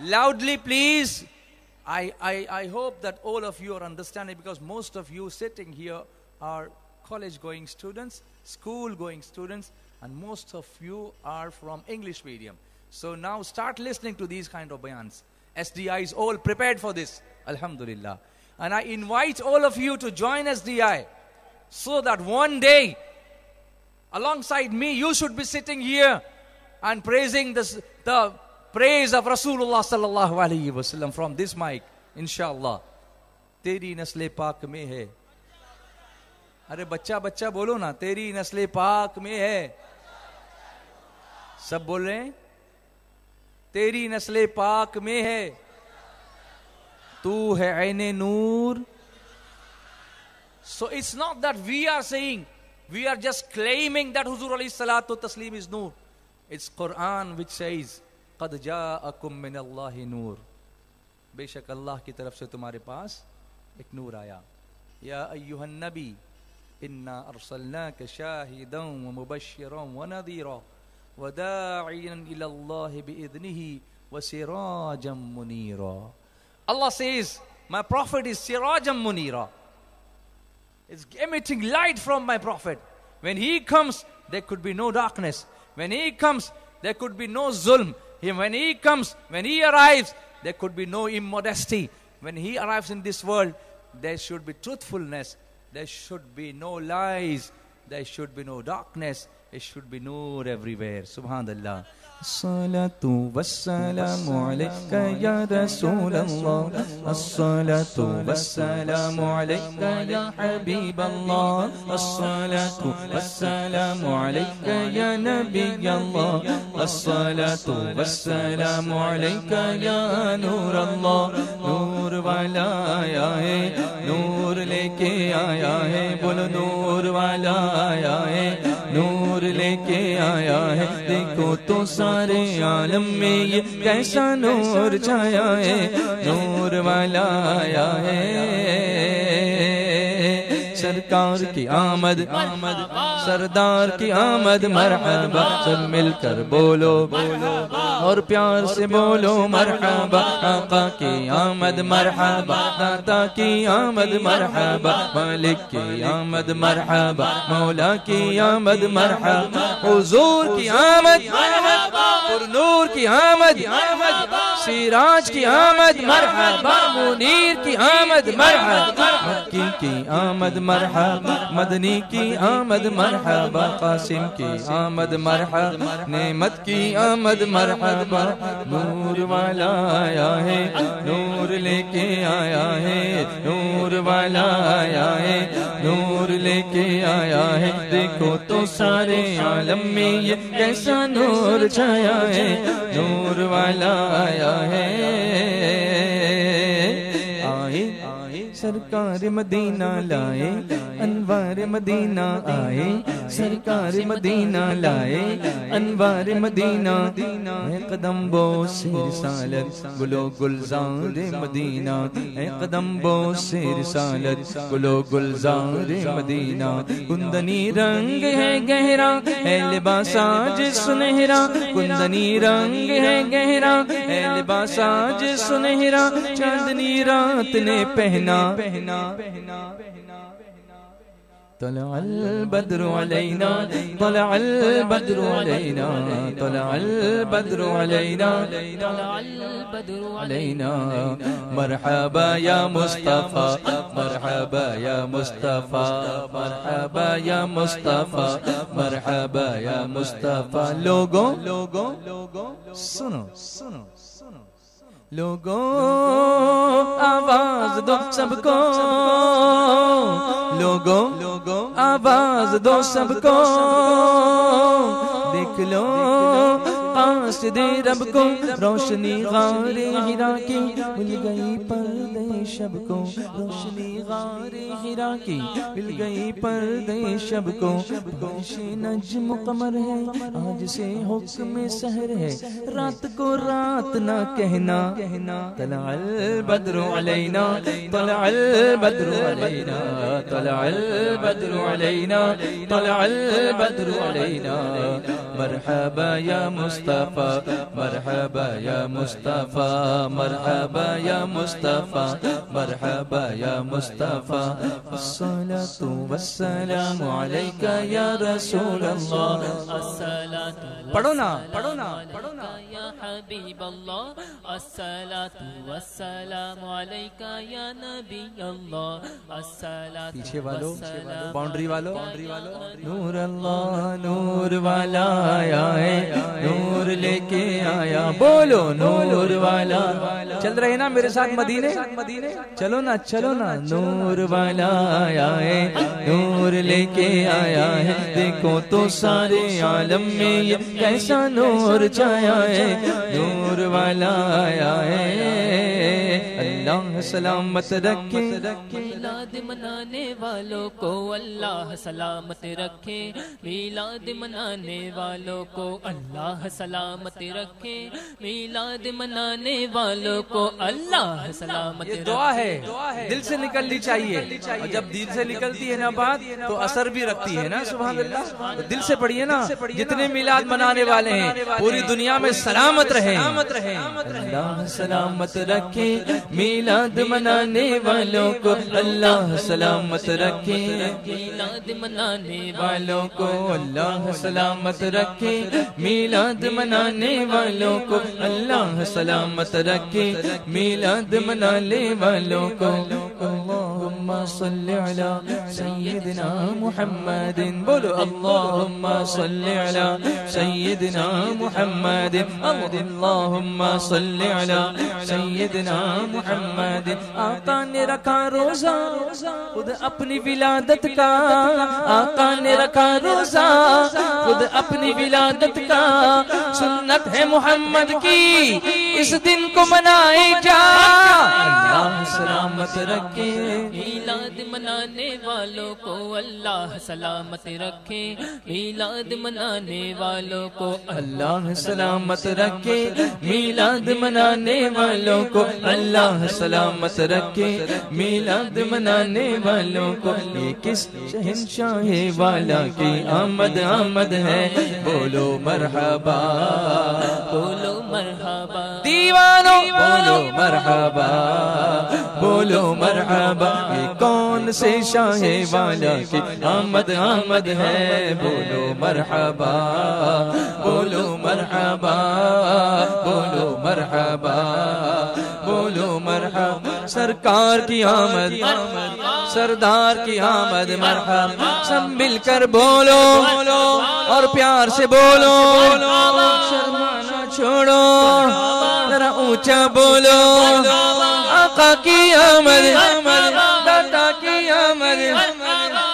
Loudly please. I hope that all of you are understanding, because most of you sitting here are college going students, school going students, and most of you are from English medium. So now start listening to these kind of bayans. SDI is all prepared for this. Alhamdulillah. And I invite all of you to join SDI so that one day alongside me you should be sitting here and praising the praise of Rasulullah sallallahu alaihi wasallam from this mic, inshallah. Teri nasle paak mein hai. Arey bachcha bolo na, teri nasle paak mein hai. Sab bol rahe hain? Teri nasle paak mein hai. Tu hai aine noor. So it's not that we are saying, we are just claiming that Huzur alayhi salatu taslim is noor. It's Quran which says, قد جاءكم من الله نور. بے شک اللہ کی طرف سے تمہارے پاس ایک نور آیا. یا ایھا النبی انا ارسلناک شاہدا ومبشرا ونذیرا وداعیا الی اللہ باذنہ وسراجا منیرا. Allah says, my prophet is sirajan munira. It's emitting light from my prophet. When he comes, there could be no darkness. When he comes, there could be no zulm. When he comes, when he arrives, there could be no immodesty. When he arrives in this world, there should be truthfulness. There should be no lies. There should be no darkness. There should be noor everywhere. Subhanallah. As-salatu was-salamu alayka ya Rasulallah. As-salatu was-salamu alayka ya Habiballah. As-salatu was-salamu alayka ya Nabiyallah. As-salatu was-salamu alayka ya Nurallah. Noor wala aaya hai, noor leke aaya hai. Bolo noor wala aaya hai, noor leke aaya hai. Dekho to سارے عالم میں یہ کیسا نور چھایا ہے. نور والا آیا ہے. سرکار کی آمد, سردار کی آمد, مرحبا. سب مل کر بولو اور پیار سے بولو مرحبا. آقا کی آمد مرحبا, داتا کی آمد مرحبا, مالک کی آمد مرحبا, مولا کی آمد مرحبا, حضور کی آمد مرحبا, پر نور کی آمد, سراج کی آمد مرحبا, منیر کی آمد مرحبا, مکی کی آمد مرحبا, مدنی کی آمد مرحبا, قاسم کی آمد مرحبا, نعمت کی آمد مرحبا. نور والا آیا ہے, نور لے کے آیا ہے, نور والا آیا ہے, نور لے کے آیا ہے. دیکھو تو سارے عالم میں یہ کیسا نور چھایا ہے. نور والا آیا ہے. آئے سرکار مدینہ لائے, انوار مدینہ آئے, سرکار مدینہ لائے انوار مدینہ اے قدم بو سے رسالت گلو گلزار مدینہ اے قدم بو سے رسالت گلو گلزار مدینہ کندنی رنگ ہے گہرا ہے لباس آج سنہرا کندنی رنگ ہے گہرا ہے لباس آج سنہرا چاندنی رات نے پہنا طلع البدر علينا طلع البدر علينا طلع البدر علينا طلع البدر علينا مرحبا يا مصطفى مرحبا يا مصطفى مرحبا يا مصطفى مرحبا يا مصطفى لوگوں سنو لوگوں آواز دو سب کو لوگوں آواز دو سب کو دیکھ لو قاصد رب کو روشنی غار ہرا کی مل گئی پردے شب کو روشنی غار ہرا کی مل گئی پردے شب کو بارش نجم قمر ہے آج سے حکم سحر ہے رات کو رات نہ کہنا طلع البدر علینا طلع البدر علینا طلع البدر علینا طلع البدر علینا مرحبا یا مصطفى مرحبا یا مصطفى مرحبا یا مصطفى مرحبا یا مصطفى الصلاة والسلام عليك یا رسول اللہ پڑھو نا یا حبیب اللہ الصلاة والسلام علیکہ یا نبی اللہ الصلاة پیچھے والو باؤنڈری والو نور اللہ نور والا آیا ہے نور لے کے آیا بولو نور والا چل رہے نا میرے ساتھ مدینے چلو نا نور والا آیا ہے نور لے کے آیا ہے دیکھو تو سارے عالم میں یہ کیسا نور چھایا ہے نور والا آیا ہے اللہ سلامت رکھے میلاد منانے والوں کو اللہ سلامت رکھے میلاد منانے والوں کو اللہ سلامت رکھے میلاد منانے والوں کو اللہ سلامت رکھے یہ دعا ہے دل سے نکلنی چاہیے اور جب دل سے نکلتی ہے نا بات تو اثر بھی رکھتی ہے نا سبحان اللہ دل سے پڑھیے نا جتنے میلاد منانے والے ہیں پوری دنیا میں سلامت رہیں اللہ سلامت رکھے میلاد منانے والوں کو اللہ سلامت رکھے میلاد منانے والوں کو اللہ سلامت رکھے میلاد منانے والوں کو اللہ سلامت رکھے میلاد منانے والوں کو اللہم صلی علی سیدنا محمد بولو اللہم صلی علی سیدنا محمد اللہم صلی علی سیدنا محمد آقا نے رکھا روزہ خود اپنی ولادت کا آقا نے رکھا روزہ خود اپنی ولادت کا سنت ہے محمد کی اس دن کو منائے جا اللہ سلامت رکھے میلاد منانے والوں کو اللہ سلامت رکھے میلاد منانے والوں کو اللہ سلامت رکھے میلاد منانے والوں کو اللہ سلامت رکھے میلاد منانے والوں کو یہ کس شہنشاہ والا کی آمد ہے بولو مرحبا بولو مرحبا دیوانو بولو مرحبا بولو مرحبا یہ کون سے شاہ والا کی آمد ہے بولو مرحبا بولو مرحبا بولو مرحبا بولو مرحبا سرکار کی آمد سردار کی آمد مرحبا سب مل کر بولو اور پیار سے بولو شرمانا چھوڑو ذرا اونچا بولو آقا کی آمد دادا کی آمد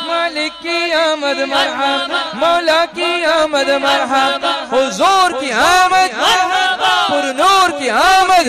مالک کی آمد مرحبا مولا کی آمد مرحبا حضور کی آمد پر نور کی آمد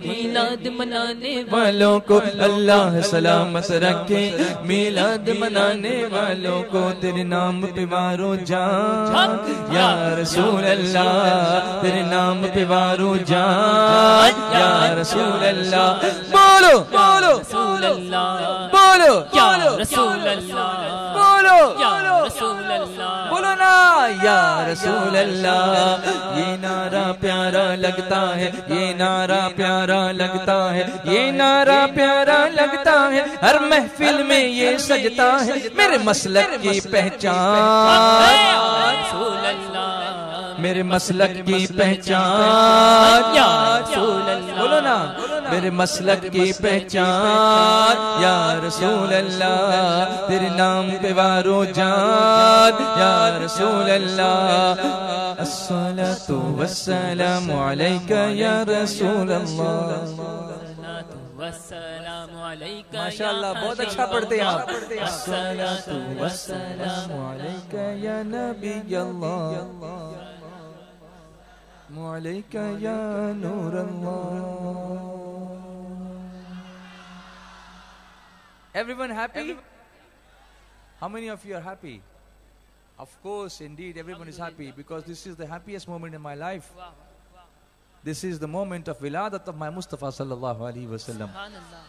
میلاد منانے والوں کو، اللہ سلامت رکھے میلاد منانے والوں کو، تیرے نام پہ وارو جان یا رسول اللہ، تیرے نام پہ وارو جان یا رسول اللہ، بولو بولو رسول اللہ، بولو یا رسول اللہ، بولو یا رسول اللہ، بولو نا یا رسول اللہ۔ یہ نعرہ پیارا لگتا ہے، یہ نعرہ پیارا لگتا ہے، یہ نعرہ پیارا لگتا ہے، ہر محفل میں یہ سجتا ہے، میرے مسلک کی پہچان، رسول اللہ، میرے مسلک کی پہچان یا رسول اللہ، بولو نا میرے مسلک کی پہچان یا رسول اللہ، تیرے نام پہ وارو جان یا رسول اللہ، الصلاۃ والسلام علیک یا رسول اللہ۔ والسلام علیکہ، ماشاءاللہ بہت اچھا پڑھتے ہیں آپ، الصلاۃ والسلام علیک یا نبی اللہ، علیک یا نور اللہ۔ Everyone happy? How many of you are happy? Of course, indeed, everyone is happy because this is the happiest moment in my life. This is the moment of wiladat of my Mustafa sallallahu alaihi wasallam.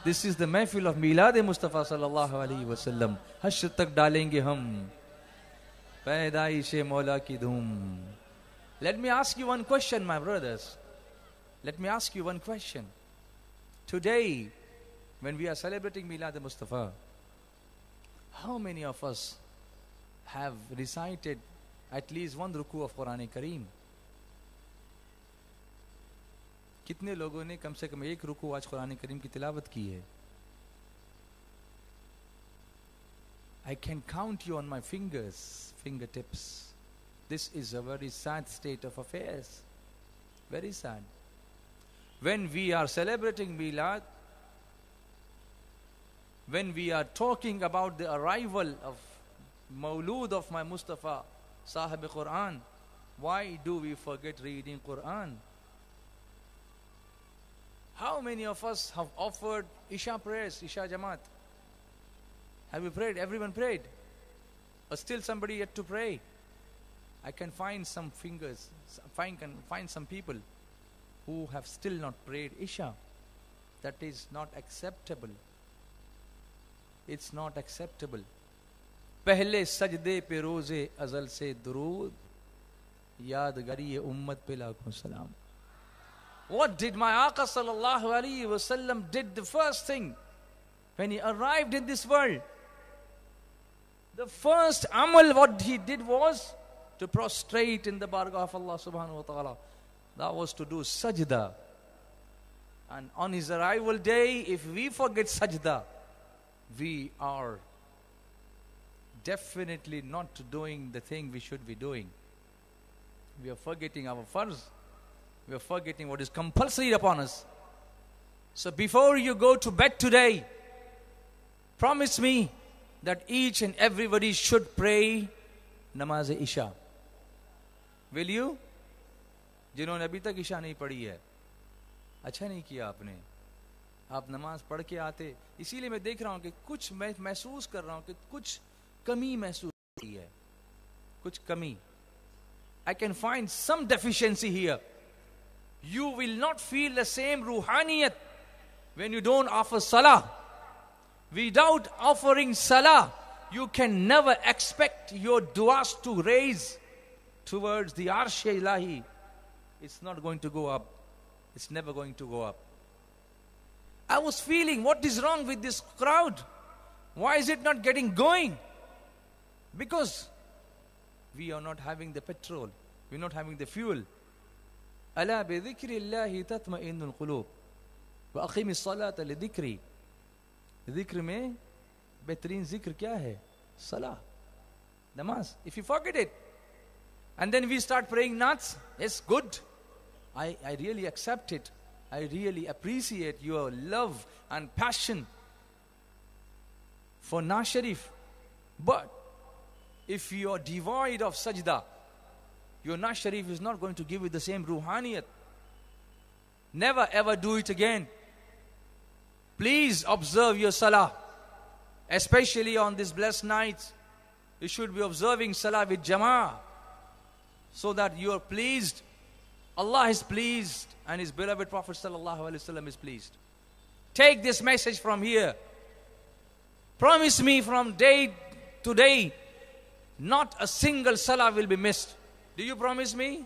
This is the mahfil of milad Mustafa sallallahu alaihi wasallam. Hashr tak dalenge hum paidaish Mola ki dhoom. Let me ask you one question, my brothers. Let me ask you one question. Today, when we are celebrating Milad Mustafa, how many of us have recited at least one ruku of Quran Kareem? کتنے لوگوں نے کم سے کم ایک رکوع آج قرآن کریم کی تلاوت کی ہے؟ I can count you on my fingertips. This is a very sad state of affairs. Very sad. When we are celebrating Milad, when we are talking about the arrival of Mawlud of my Mustafa, Sahib Quran, why do we forget reading Quran? How many of us have offered Isha prayers, Isha Jamaat? Have you prayed? Everyone prayed? Or still somebody yet to pray? I can find some fingers, can find some people who have still not prayed Isha. That is not acceptable. It's not acceptable. پہلے سجدے پہ روزے ازل سے درود، یادگاری امت پہ لاکھوں سلام. What did my Aqa sallallahu alaihi wasallam did the first thing when he arrived in this world? The first amal what he did was to prostrate in the bargah of Allah subhanahu wa ta'ala. That was to do sajda. And on his arrival day, if we forget sajda, we are definitely not doing the thing we should be doing. We are forgetting our farz. We are forgetting what is compulsory upon us. So before you go to bed today, promise me that each and everybody should pray namaz Isha. Will you? جنہوں نے ابھی تک عشاء نہیں پڑھی ہے، اچھا نہیں کیا آپ نے، آپ نماز پڑھ کے آتے. اسی لیے میں دیکھ رہا ہوں کہ کچھ میں محسوس کر رہا ہوں کہ کچھ کمی محسوس ہوئی ہے، کچھ کمی. I can find some deficiency here. You will not feel the same ruhaniyat when you don't offer salah. Without offering salah, you can never expect your du'as to raise towards the Arsh Ilahi. It's not going to go up. It's never going to go up. I was feeling, what is wrong with this crowd? Why is it not getting going? Because we are not having the petrol. We're not having the fuel. ألا بذكر الله تطمئن القلوب وأقم الصلاة لذكري. ذکر میں بہترین ذکر کیا ہے؟ صلاح، نماز. If you forget it and then we start praying naats, it's good. I really accept it. I really appreciate your love and passion for Naaz Sharif. But if you are devoid of sajda, your Naaz Sharif is not going to give you the same ruhaniyat. Never ever do it again. Please observe your salah, especially on this blessed night. You should be observing salah with jama'ah, so that you are pleased. Allah is pleased, and His beloved Prophet sallallahu alaihi wasallam is pleased. Take this message from here. Promise me from day to day, not a single salah will be missed. Do you promise me?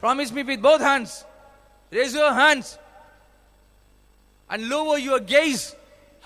Promise me with both hands. Raise your hands and lower your gaze.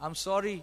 I'm sorry,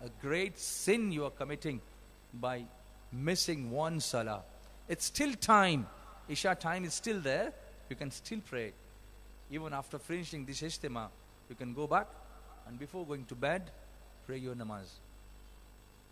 a great sin you are committing by missing one salah. It's still time. Isha time is still there. You can still pray. Even after finishing this ijtima, you can go back and before going to bed, pray your namaz.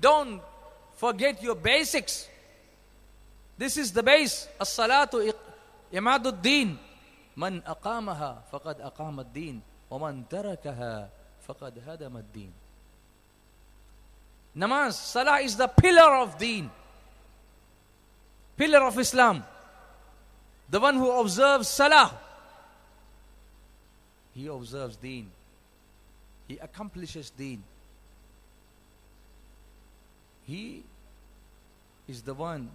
Don't forget your basics. This is the base. As-salatu imaduddin. Man aqamaha faqad aqama ad-din wa man tarakaha faqad hadama ad-din. Namaz, salah is the pillar of deen, pillar of Islam. The one who observes salah, he observes deen, he accomplishes deen. He is the one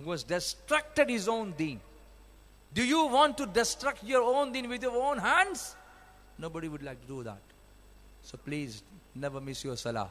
Who has destructed his own deen. Do you want to destruct your own deen with your own hands? Nobody would like to do that. So please never miss your salah.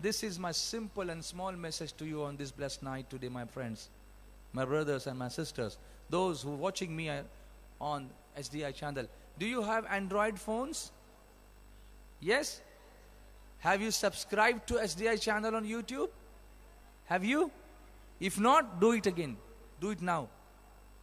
This is my simple and small message to you on this blessed night today, my friends, my brothers and my sisters, those who are watching me on SDI channel. Do you have Android phones? Yes? Have you subscribed to SDI channel on YouTube? Have you? If not, do it again. Do it now.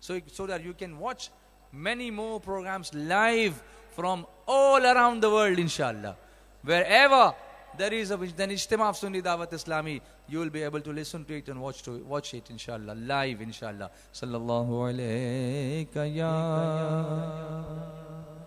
So that you can watch many more programs live from all around the world, inshallah. Wherever there is an ijtima of Sunni Dawat Islami, you will be able to listen to it and watch it, inshallah, live, inshallah. Sallallahu alayka ya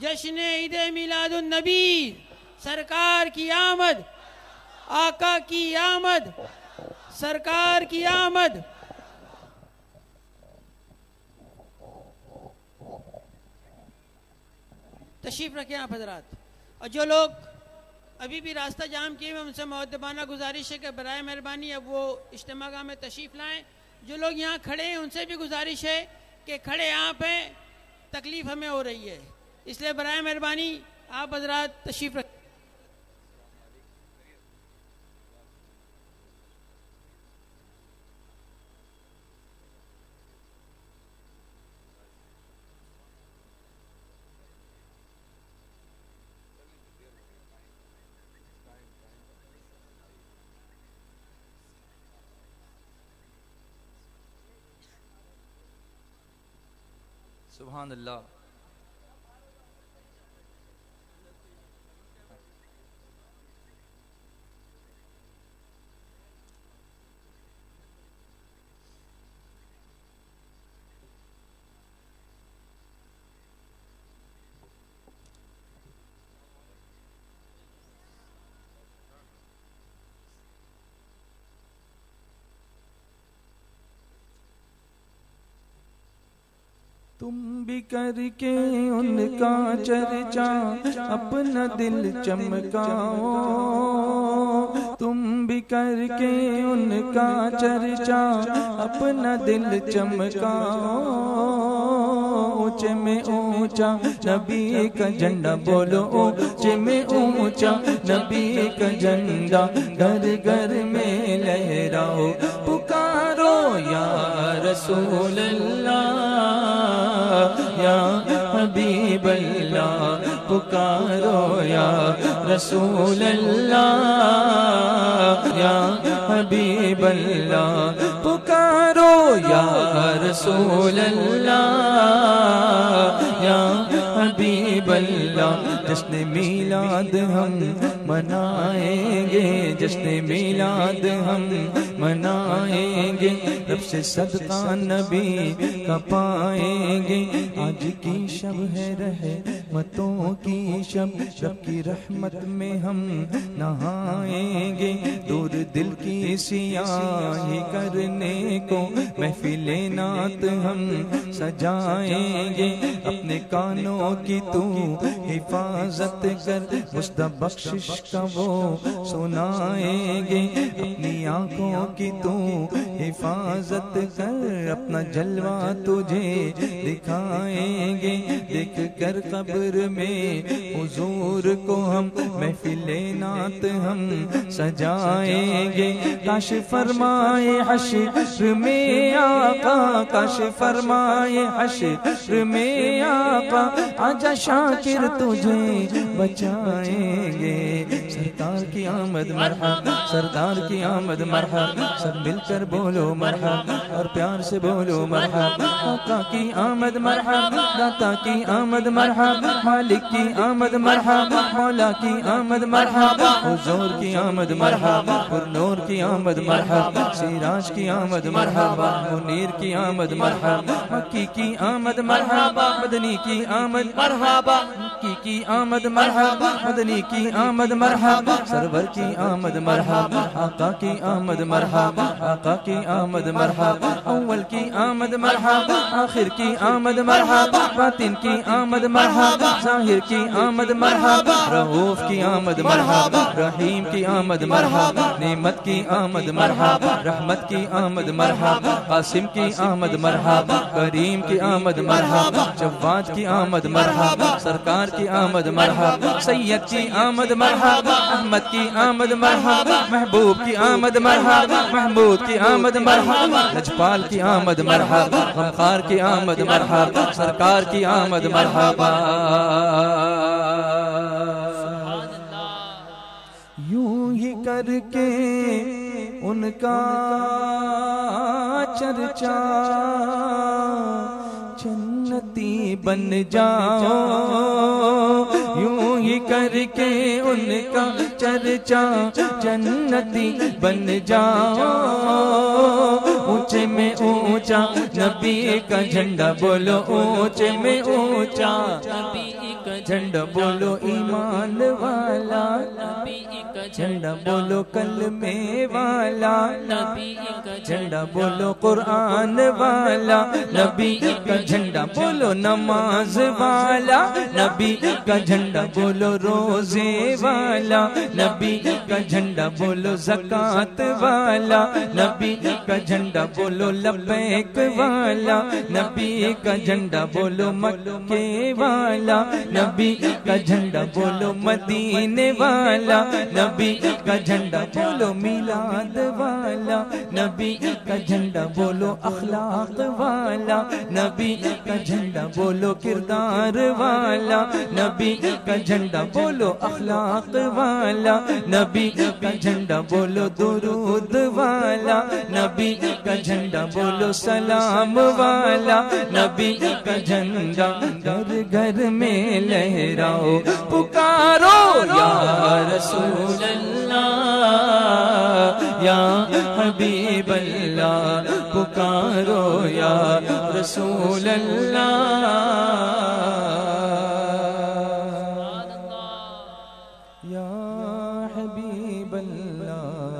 جشن عید میلاد النبی، سرکار کی آمد، آقا کی آمد، سرکار کی آمد۔ تشریف رکھیں آپ حضرات۔ اور جو لوگ ابھی بھی راستہ جام کیے ہوئے ان سے مؤدبانہ گزارش ہے کہ برائے مہربانی اب وہ اجتماع گاہ میں تشریف لائیں۔ جو لوگ یہاں کھڑے ہیں ان سے بھی گزارش ہے کہ کھڑے آپ ہیں، تکلیف ہمیں ہو رہی ہے، اس لیے برائے مہربانی آپ حضرات تشریف رکھیں۔ سبحان اللہ۔ تم بھی کر کے ان کا چرچا اپنا دل چمکاؤ، تم بھی کر کے ان کا چرچا اپنا دل چمکاؤ۔ اونچے میں اونچا نبی کا جھنڈا بولو، اونچے میں اونچا نبی کا جھنڈا گھر گھر میں لہراؤ۔ پکارو یا رسول اللہ یا حبیب اللہ، پکارو یا رسول اللہ یا حبیب اللہ، پکارو یا رسول اللہ یا حبیب اللہ۔ جشن میلاد ہم منائیں گے، جشن میلاد ہم منائیں گے، رب سے صدقہ نبی کا پائیں گے۔ آج کی شب ہے رحمتوں کی شب، رب کی رحمت میں ہم نہائیں گے۔ دور دل کی سیاہی کرنے کو محفل نعت ہم سجائیں گے۔ اپنے کانوں کی تو حفاظت کر، مصطفیٰ بخشش کا وہ سنائیں گے۔ اپنی آنکھوں کی تو حفاظت کر، اپنا جلوہ تجھے دکھائیں گے۔ دیکھ کر قبر میں حضور کو ہم محفل نعت ہم سجائیں گے۔ کاش فرمائے حشر میں آقا، کاش فرمائے حشر میں آقا، آجا شاکر تجھے بچائیں گے۔ سرکار کی آمد مرحبا، سردار کی آمد مرحبا، سب مل کر بولو مرحبا اور پیار سے بولو مرحبا۔ آقا کی آمد مرحبا، داتا کی آمد مرحبا، مالک کی آمد مرحبا، مولا کی آمد مرحبا، حضور کی آمد مرحبا، پر نور کی آمد مرحبا، سراج کی آمد مرحبا، منیر کی آمد مرحبا، مکی کی آمد مرحبا، مدنی کی آمد مرحبا، مکی کی آمد مرحبا، مدنی کی آمد مرحبا، سرور کی آمد مرحبا، آقا کی آمد مرحبا، آقا کی آمد مرحبا، اول کی آمد مرحبا، آخر کی آمد مرحبا، باطن کی آمد مرحبا، ظاہر کی آمد مرحبا، رؤوف کی آمد مرحبا، رحیم کی آمد مرحبا، نعمت کی آمد مرحبا، رحمت کی آمد مرحبا، قاسم کی آمد مرحبا، کریم کی آمد مرحبا، جواد کی آمد مرحبا، سرکار کی آمد مرحبا، سید کی آمد مرحبا، احمد کی آمد مرحبا، محبوب کی آمد مرحبا، محمود کی آمد مرحبا، لجپال کی آمد مرحبا، غمخوار کی آمد مرحبا، سرکار کی آمد مرحبا۔ یوں ہی کر کے ان کا چرچا جنتی بن جاؤ، یوں ہی کر کے ان کا چرچا جنتی بن جاؤ۔ اونچے میں اونچا نبی کا جھنڈا بولو اونچے میں اونچا نبی کا جھنڈا بولو ایمان والا نبی کا جھنڈا بولو کلمے والا نبی کا جھنڈا بولو قرآن والا نبی کا جھنڈا بولو نماز والا نبی کا جھنڈا بولو روزے والا نبی کا جھنڈا بولو زکات والا نبی کا جھنڈا بولو لبیک والا نبی کا جھنڈا بولو مکے والا نبی کا جھنڈا بولو مدینے والا نبی کا جھنڈا بولو میلاد والا نبی کا جھنڈا بولو اخلاق والا نبی کا جھنڈا بولو کردار والا نبی کا جھنڈا بولو اخلاق والا نبی کا جھنڈا بولو درود والا نبی کا جھنڈا بولو سلام والا نبی کا جھنڈا گھر گھر میں لہراؤ پکارو یا رسول اللہ یا حبیب اللہ پکارو یا رسول اللہ یا حبیب اللہ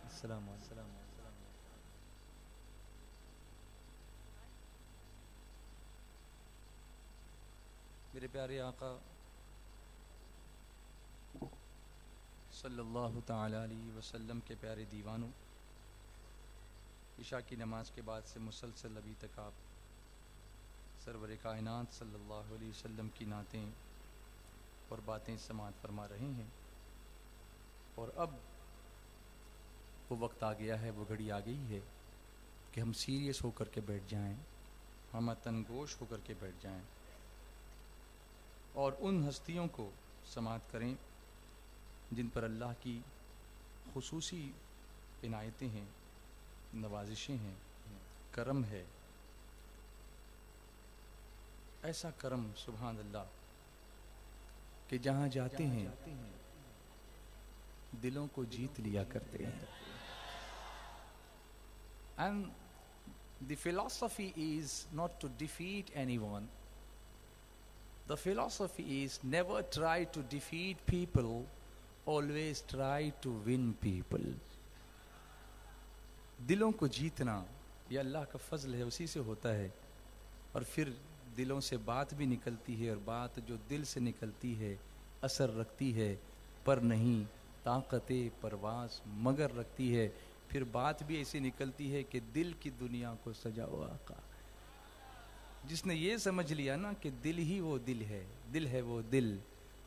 السلام علیکم میرے پیارے آقا صلی اللہ تعالی علیہ وسلم کے پیارے دیوانوں، عشاء کی نماز کے بعد سے مسلسل ابھی تک آپ سرور کائنات صلی اللہ علیہ وسلم کی نعتیں اور باتیں سماعت فرما رہے ہیں، اور اب وہ وقت آ گیا ہے، وہ گھڑی آ گئی ہے کہ ہم سیریس ہو کر کے بیٹھ جائیں، ہم تنگوش ہو کر کے بیٹھ جائیں اور ان ہستیوں کو سماعت کریں جن پر اللہ کی خصوصی عنایتیں ہیں، نوازشیں ہیں، کرم ہے، ایسا کرم سبحان اللہ کہ جہاں جاتے ہیں دلوں کو جیت لیا کرتے ہیں. And the philosophy is not to defeat anyone. The philosophy is never try to defeat people, always try to win people. دلوں کو جیتنا یہ اللہ کا فضل ہے، اسی سے ہوتا ہے، اور پھر دلوں سے بات بھی نکلتی ہے، اور بات جو دل سے نکلتی ہے اثر رکھتی ہے، پر نہیں طاقت پرواز مگر رکھتی ہے. پھر بات بھی ایسی نکلتی ہے کہ دل کی دنیا کو سجاؤ آقا. جس نے یہ سمجھ لیا نا کہ دل ہی وہ دل ہے وہ دل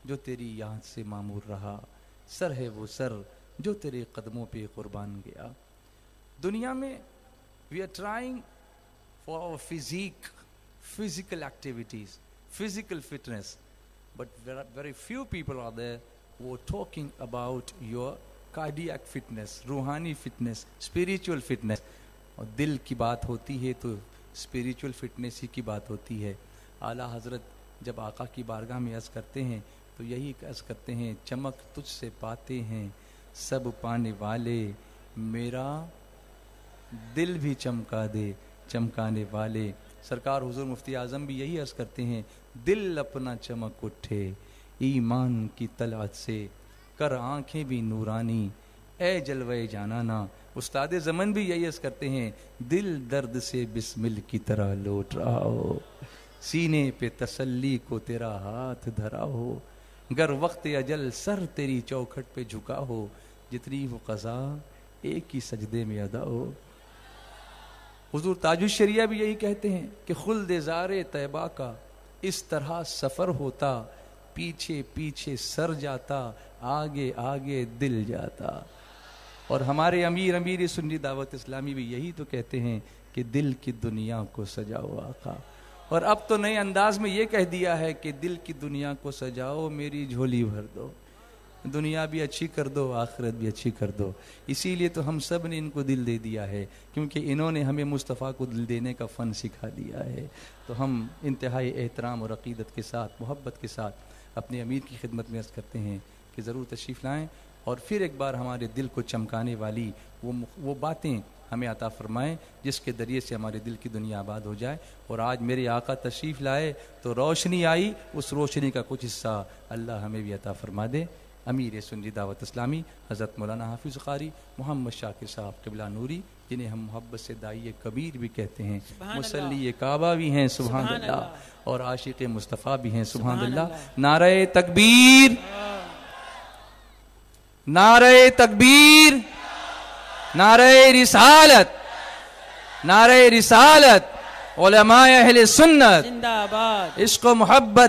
جو تیری یاد سے معمور رہا، سر ہے وہ سر جو تیرے قدموں پہ قربان گیا. دنیا میں we are trying for our physical activities, physical fitness, but very few people are there who are talking about your cardiac fitness, روحانی fitness, spiritual fitness. اور دل کی بات ہوتی ہے تو spiritual fitness ہی کی بات ہوتی ہے. اعلیٰ حضرت جب آقا کی بارگاہ میں عرض کرتے ہیں تو یہی عرض کرتے ہیں، چمک تجھ سے پاتے ہیں سب پانے والے، میرا دل بھی چمکا دے چمکانے والے. سرکار حضور مفتی اعظم بھی یہی عرض کرتے ہیں، دل اپنا چمک اٹھے ایمان کی طلعت سے، کر آنکھیں بھی نورانی اے جلوے جانانا. استاد زمن بھی یہی عرض کرتے ہیں، دل درد سے بسمل کی طرح لوٹ رہا ہو، سینے پہ تسلی کو تیرا ہاتھ دھرا ہو، گر وقت اجل سر تیری چوکھٹ پہ جھکا ہو، جتنی وہ قضا ایک ہی سجدے میں ادا ہو. حضور تاج الشریعہ بھی یہی کہتے ہیں کہ خلد زار طیبہ کا اس طرح سفر ہوتا، پیچھے پیچھے سر جاتا، آگے آگے دل جاتا. اور ہمارے امیر سنی دعوت اسلامی بھی یہی تو کہتے ہیں کہ دل کی دنیا کو سجاؤ آقا. اور اب تو نئے انداز میں یہ کہہ دیا ہے کہ دل کی دنیا کو سجاؤ، میری جھولی بھر دو، دنیا بھی اچھی کر دو، آخرت بھی اچھی کر دو. اسی لیے تو ہم سب نے ان کو دل دے دیا ہے، کیونکہ انہوں نے ہمیں مصطفیٰ کو دل دینے کا فن سکھا دیا ہے. تو ہم انتہائی احترام اور عقیدت کے ساتھ، محبت کے ساتھ اپنے امیر کی خدمت میں عرض کرتے ہیں کہ ضرور تشریف لائیں اور پھر ایک بار ہمارے دل کو چمکانے والی وہ باتیں ہمیں عطا فرمائیں جس کے ذریعے سے ہمارے دل کی دنیا آباد ہو جائے. اور آج میرے آقا تشریف لائے تو روشنی آئی، اس روشنی کا کچھ حصہ اللہ ہمیں بھی عطا فرما دے. امیر سنی دعوت اسلامی حضرت مولانا حافظ قاری محمد شاکر صاحب قبلہ نوری، جنہیں ہم محبت سے داعی کبیر بھی کہتے ہیں، مصلی کعبہ بھی ہیں سبحان اللہ، اور عاشق مصطفیٰ بھی ہیں سبحان اللہ. نعرہ تکبیر، نعرہ تکبیر، نعرہ رسالت، نعرہ رسالت، علماء اہل سنت زندہ باد. عشق و محبت